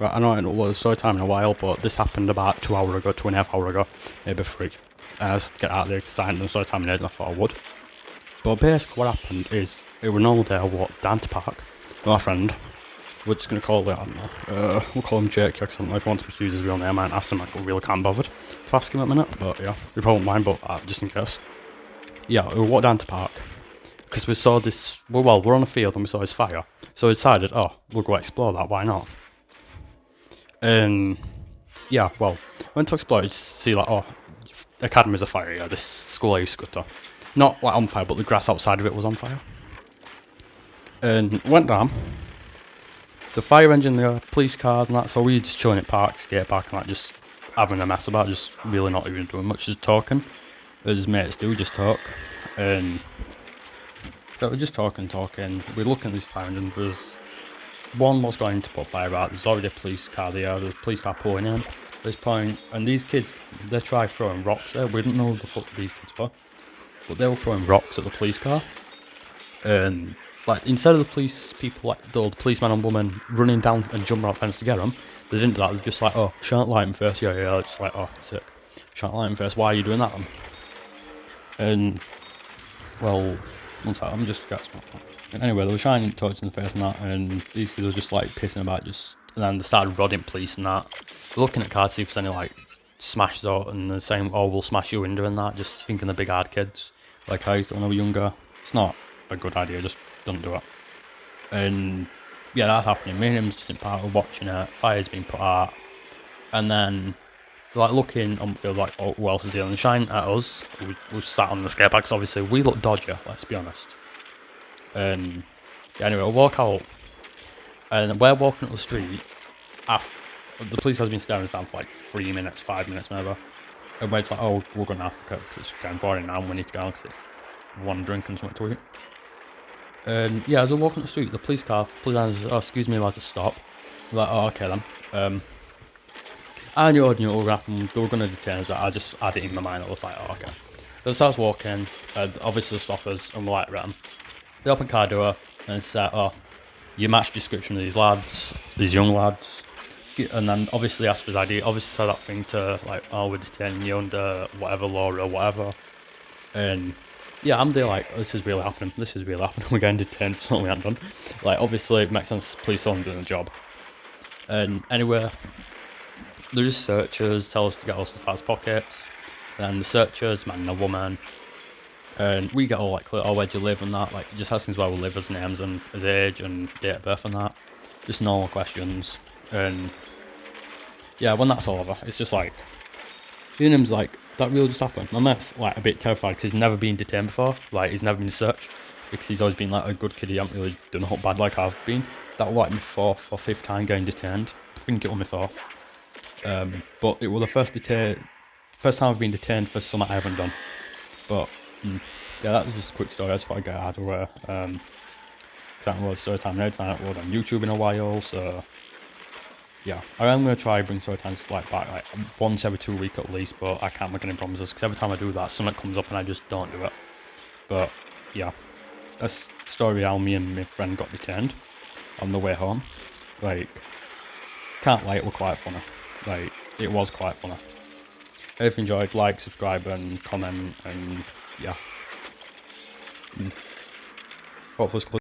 Right, I know it was story time in a while, but this happened about 2 hours ago, 2.5 hours ago, maybe 3. I just get out of there because I hadn't done story time in ages and I thought I would. But basically what happened is, it was an old day I walked down to park with my friend. We're just going to call it, I don't know, we'll call him Jake, because I don't know if he wants to use his real name. I might ask him, I really can't bother to ask him at the minute, but yeah, we probably won't mind, but just in case. Yeah, we walked down to park, because we saw this, well, we're on a field and we saw this fire, so we decided, we'll go explore that, why not? And yeah, well, went to explore it to see like, Academy's a fire, yeah, this school I used to go to. Not like on fire, but the grass outside of it was on fire. And went down. The fire engine, the police cars and that, so we were just chilling at park, skate park and that, just having a mess about, just really not even doing much, just talking. As mates do, just talk. And so we're just talking. We're looking at these fire engines. There's one was going to put fire out. There's already a police car there. There's a police car pulling in at this point. And these kids, they tried throwing rocks there. We didn't know the fuck these kids were. But they were throwing rocks at the police car. And like, instead of the police people, like the policeman and woman running down and jumping out the fence to get them, they didn't do that. They're just like, shan't light him first. Yeah. It's like, sick. Shan't light him first. Why are you doing that then? And, well, one second, I'm just got smart. And anyway, they were shining torches in the face and that, and these kids were just like pissing about, and then they started rodding police and that. They're looking at cards to see if there's any like smashes out, and they're saying, we'll smash you window and that, just thinking the big hard kids, like I used to when I was younger. It's not a good idea, just don't do it. And yeah, that's happening. Me and him's just in part of watching it, fire's being put out, and then like looking on the field, like, who else is here, and shining at us. We sat on the skate park, 'cause obviously we look dodgy, let's be honest. And yeah, anyway, we walk out, and we're walking up the street. After the police has been staring us down for like 3 minutes, 5 minutes, maybe. And we're like, we're going to Africa because it's getting boring now, and we need to go because it's one drink and something to eat. And yeah, as we're walking up the street, the police car pulls down and says, excuse me, lads, to stop. We're like, okay then. I knew what was going to happen. They were going to detain us. I just had it in my mind. I was like, okay. So it starts walking. Obviously, stop us, and we're like, right. They open car door and say, you match description of these lads, these young lads. And then obviously ask for his ID. Obviously said that thing to like, we're detaining you under whatever law or whatever. And yeah, I'm there like, this is really happening. We're getting detained for something we haven't done. Like, obviously it makes sense, police aren't doing the job. And anyway, they're just searchers, tell us to get all stuff out of pockets. Then the searchers, man and a woman. And we get all like, where do you live and that, like, just asking us where we live, his names and his age and date of birth and that. Just normal questions. And yeah, when that's all over, it's just like, seeing him's like, that really just happened. My mate's like a bit terrified because he's never been detained before, like he's never been searched, because he's always been like a good kid, he hasn't really done a bad like I've been. That was like my 4th or 5th time getting detained. I think it was my 4th. But it was the first time I've been detained for something I haven't done. But yeah, that was just a quick story. I just thought I'd get out of the way. I haven't watched story time now. I haven't watched on YouTube in a while, so yeah, I am going to try bring story times like back like once every 2 weeks at least, but I can't make any promises because every time I do that, something comes up and I just don't do it. But yeah, that's the story how me and my friend got detained on the way home. Like, can't lie, it was quite funny. Like, it was quite funny. If you enjoyed, like, subscribe and comment, and yeah. Hopefully